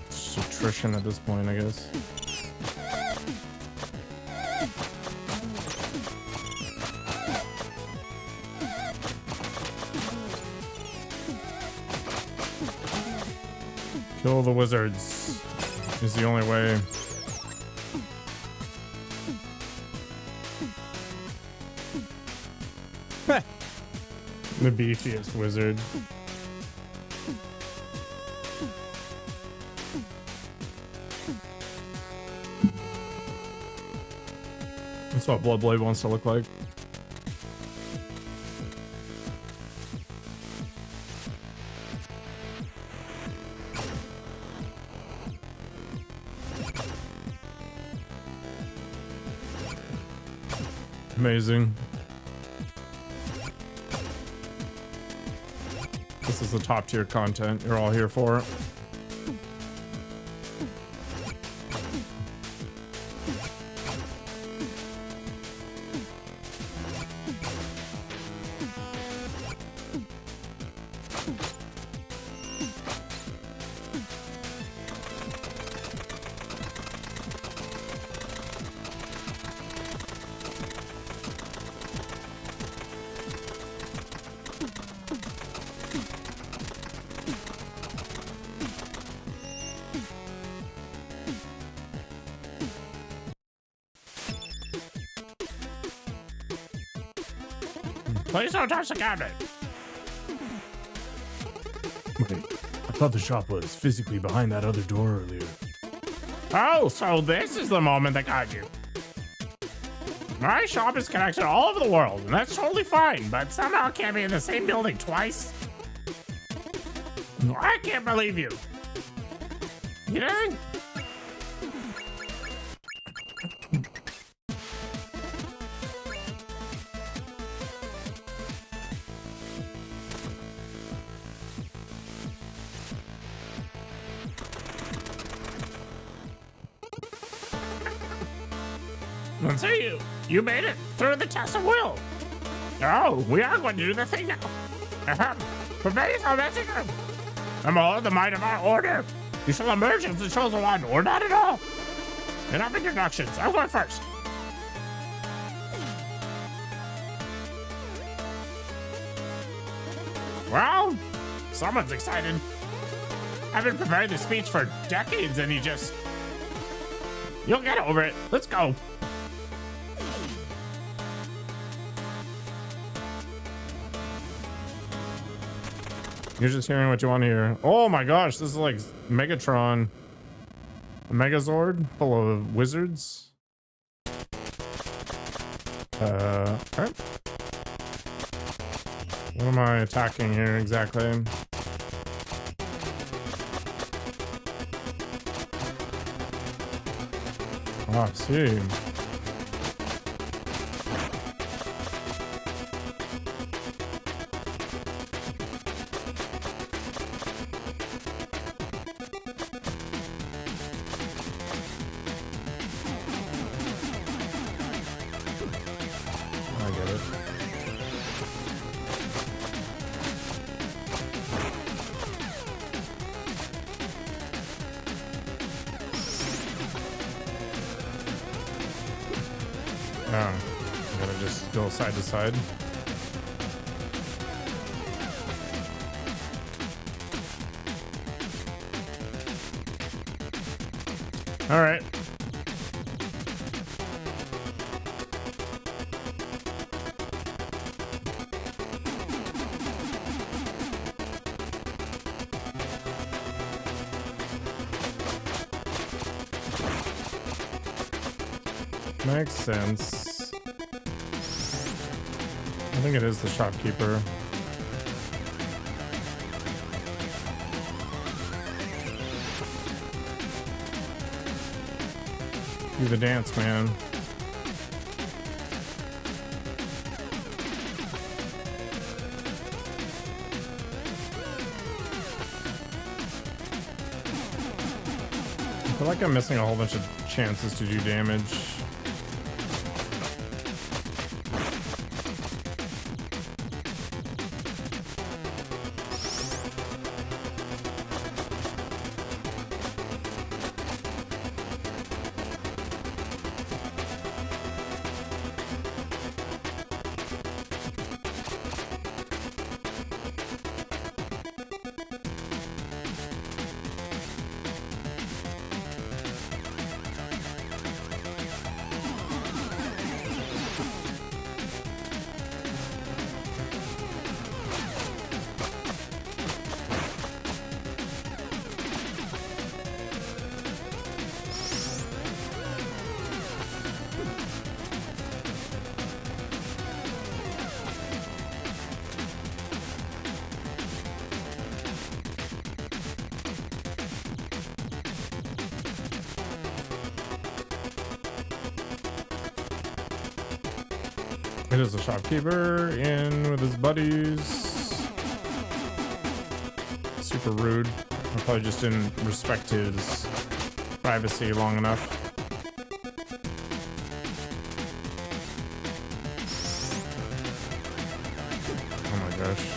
It's attrition at this point, I guess. Kill the wizards is the only way. The beefiest wizard. That's what Bloodblade wants to look like. Amazing. This is the top tier content you're all here for. Please don't touch the cabinet. Wait, I thought the shop was physically behind that other door earlier. Oh, so this is the moment that got you. My shop is connected all over the world, and that's totally fine, but somehow it can't be in the same building twice. I can't believe you. You know? Let's see you made it through the test of will. Oh, we are going to do the thing now. Prepare yourself, messenger. I'm all in the might of our order. You shall emerge as the chosen one, or not at all. Enough introductions. I'm going first. Well, someone's excited. I've been preparing this speech for decades, and you'll get over it. Let's go. You're just hearing what you want to hear. Oh my gosh, this is like Megatron. A Megazord full of wizards. Alright. What am I attacking here exactly? Oh, I see. Oh, I'm gonna just go side to side. All right. Makes sense. I think it is the shopkeeper. Do the dance, man. I feel like I'm missing a whole bunch of chances to do damage. It is the shopkeeper in with his buddies. Super rude. I probably just didn't respect his privacy long enough. Oh my gosh.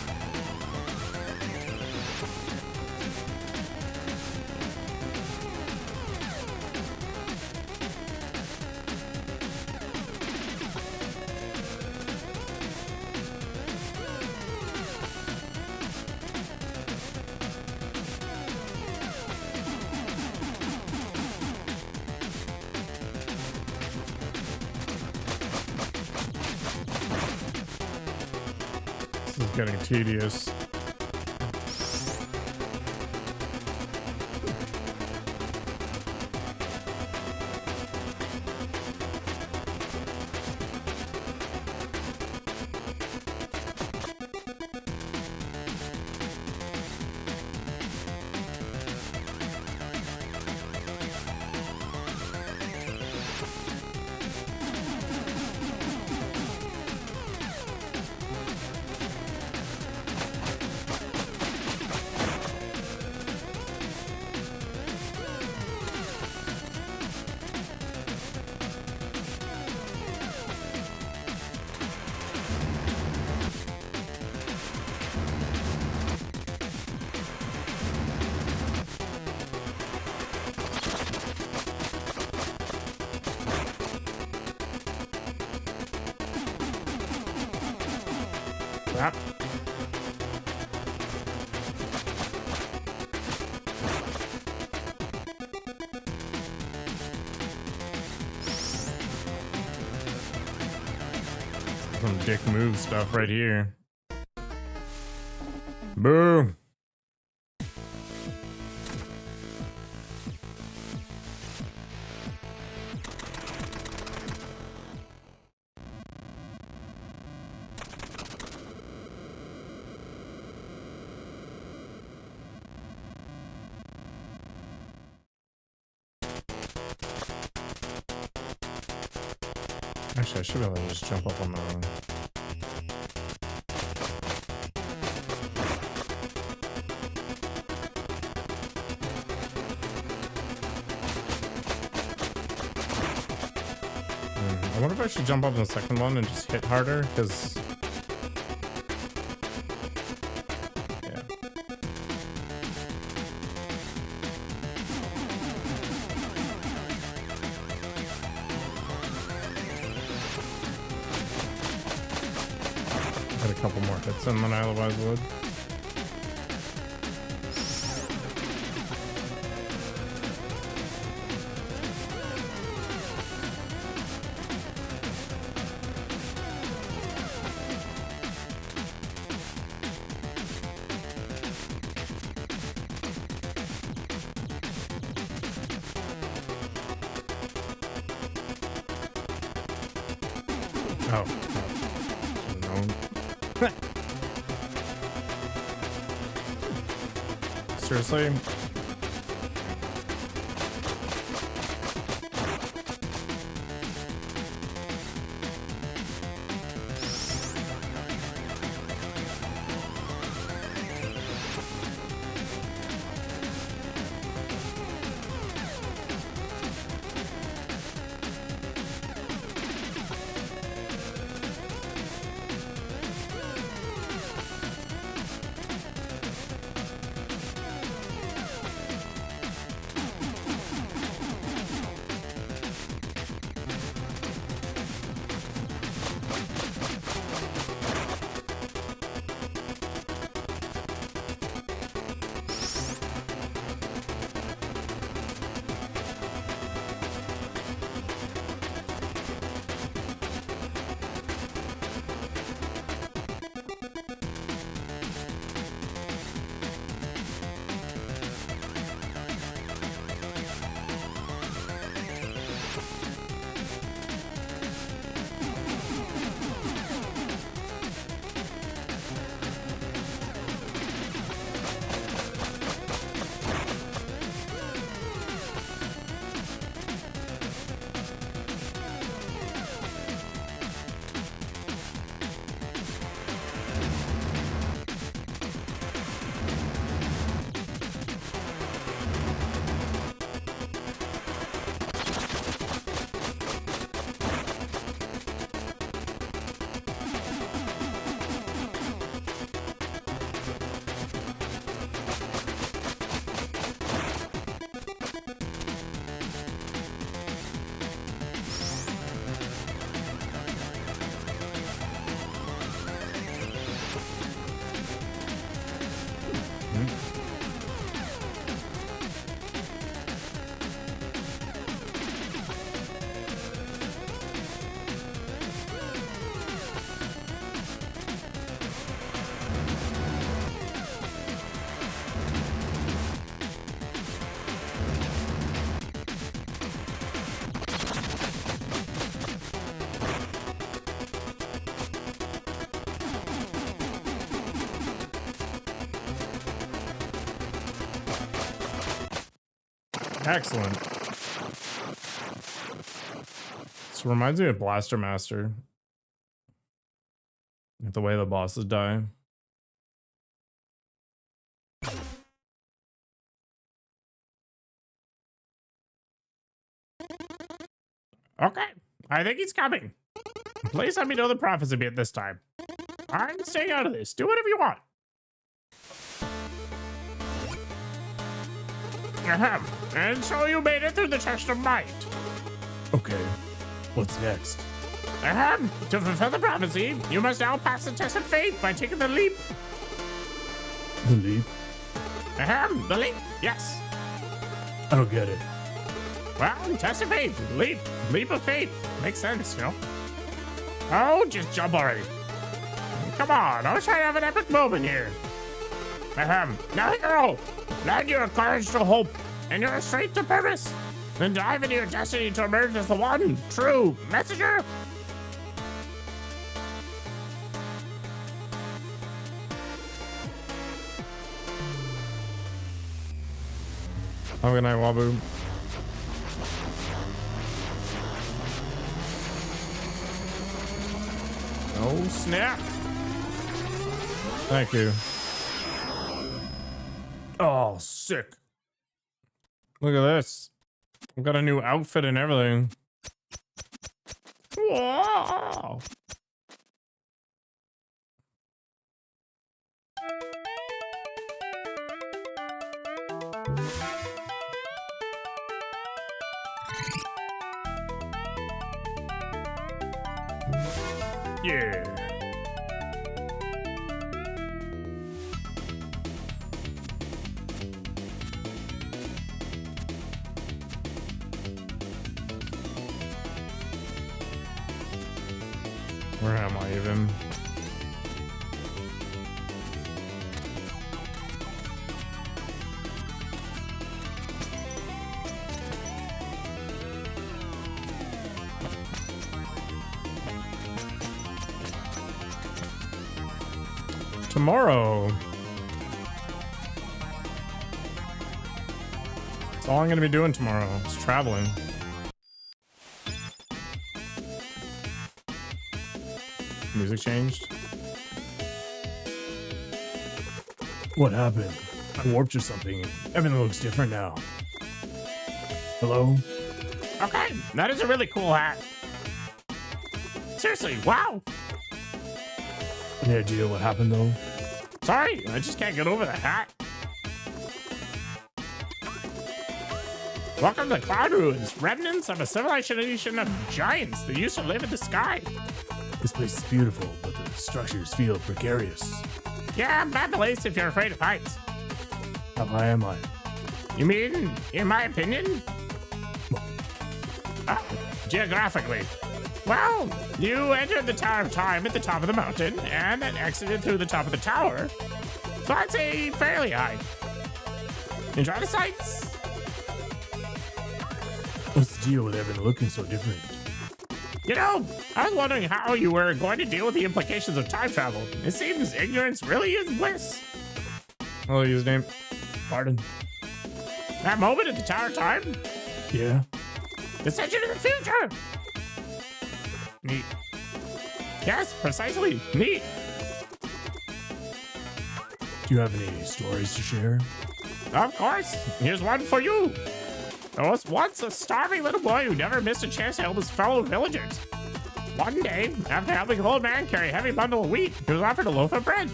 getting tedious. Crap. Some dick move stuff right here. Boom. Actually, I should be able to just jump up on the... I wonder if I should jump up on the second one and just hit harder, because... Yeah. Got a couple more hits in than I otherwise would. Oh. Should've known. Seriously? Excellent. This reminds me of Blaster Master. The way the bosses die. Okay, I think he's coming. Please let me know the prophecy bit this time. I'm staying out of this. Do whatever you want. Ahem. And so you made it through the test of might. Okay, what's next? Ahem. To fulfill the prophecy, you must now pass the test of faith by taking the leap. The leap? Ahem. The leap. Yes. I don't get it. Well, test of faith. Leap. Leap of faith. Makes sense, you know? Oh, just jump already. Come on, I was trying to have an epic moment here. Ahem. Now, hero, lend your courage to hope and your strength to purpose. Then dive into your destiny to emerge as the one true messenger. Have a good night, Wabu. Oh, snap. Thank you. Oh, sick. Look at this. I've got a new outfit and everything. Whoa. Yeah. Where am I even? Tomorrow. That's all I'm going to be doing tomorrow. Is traveling. Music changed. What happened? I warped or something and everything looks different now. Hello? Okay, that is a really cool hat. Seriously, wow. Any idea what happened though? Sorry, I just can't get over the hat. Welcome to Cloud Ruins, remnants of a civilization of giants that used to live in the sky. This place is beautiful, but the structures feel precarious. Yeah, bad place if you're afraid of heights. How high am I? You mean, in my opinion? Geographically. Well, you entered the Tower of Time at the top of the mountain and then exited through the top of the tower. So I'd say fairly high. Enjoy the sights. What's the deal with everything looking so different? You know, I was wondering how you were going to deal with the implications of time travel. It seems ignorance really is bliss. Hello, username. Pardon? That moment at the Tower of Time, Yeah? it sent you to the future. Neat. Yes, precisely. Neat. Do you have any stories to share? Of course. Here's one for you. There was once a starving little boy who never missed a chance to help his fellow villagers. One day, after helping an old man carry a heavy bundle of wheat, he was offered a loaf of bread.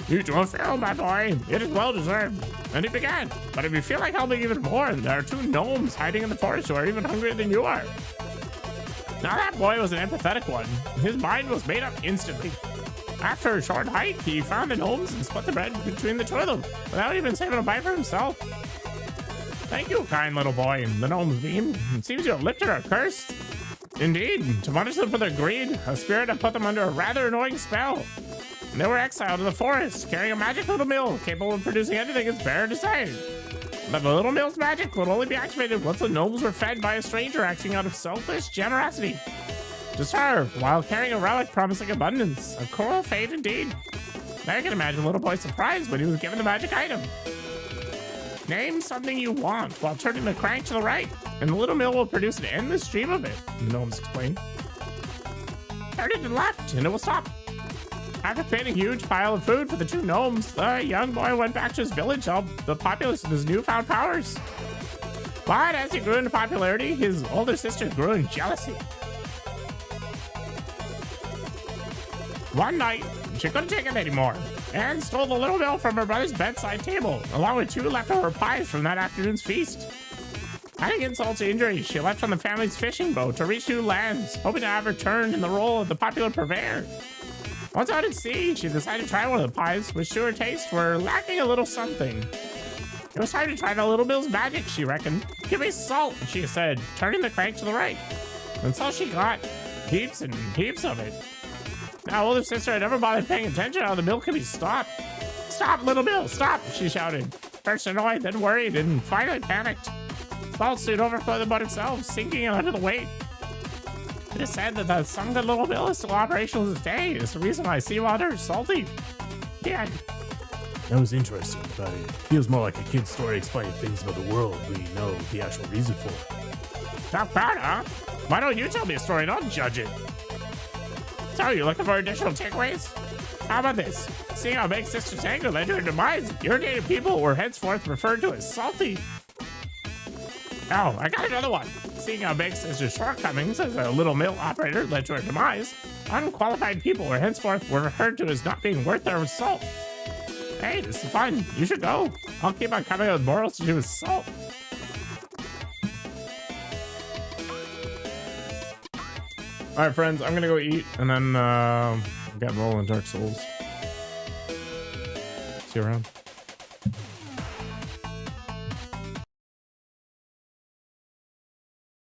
Eat your fill, my boy. It is well deserved. And he began. But if you feel like helping even more, there are two gnomes hiding in the forest who are even hungrier than you are. Now that boy was an empathetic one. His mind was made up instantly. After a short hike, he found the gnomes and split the bread between the two of them, without even saving a bite for himself. Thank you, kind little boy, the gnomes beamed. It seems you have lifted our curse. Indeed, to punish them for their greed, a spirit had put them under a rather annoying spell. And they were exiled to the forest, carrying a magic little mill capable of producing anything its bearer desired. But the little mill's magic would only be activated once the gnomes were fed by a stranger acting out of selfish generosity. To serve, while carrying a relic promising abundance. A cruel fate indeed. Now you can imagine the little boy's surprise when he was given the magic item. Name something you want while turning the crank to the right, and the little mill will produce an endless stream of it, the gnomes explained. Turn it to the left, and it will stop. After creating a huge pile of food for the two gnomes, the young boy went back to his village to help the populace with his newfound powers. But as he grew into popularity, his older sister grew in jealousy. One night, she couldn't take it anymore and stole the little mill from her brother's bedside table, along with 2 leftover pies from that afternoon's feast. Adding insult to injury, she left on the family's fishing boat to reach new lands, hoping to have returned in the role of the popular purveyor. Once out at sea, she decided to try one of the pies, which to her taste were lacking a little something. It was time to try the little mill's magic, she reckoned. Give me salt, she said, turning the crank to the right. And so she got heaps and heaps of it. Now, older sister had never bothered paying attention how the mill could be stopped. Stop, little mill, stop, she shouted. First annoyed, then worried, and finally panicked. Salt soon overflowed the boat itself, sinking it under the weight. It is said that the sunken little mill is still operational to this day. It's the reason why seawater is salty. The end. That was interesting, but it feels more like a kid's story explaining things about the world we know the actual reason for. Not bad, huh? Why don't you tell me a story and I'll judge it? So, you looking for additional takeaways? How about this? Seeing how Big Sister's anger led to her demise, irritated people were henceforth referred to as salty. Oh, I got another one. Seeing how Big Sister's shortcomings as a little mill operator led to her demise, unqualified people were henceforth referred to as not being worth their salt. Hey, this is fun. You should go. I'll keep on coming up with morals to do with salt. All right, friends, I'm gonna go eat, and then get rolling Dark Souls. See you around.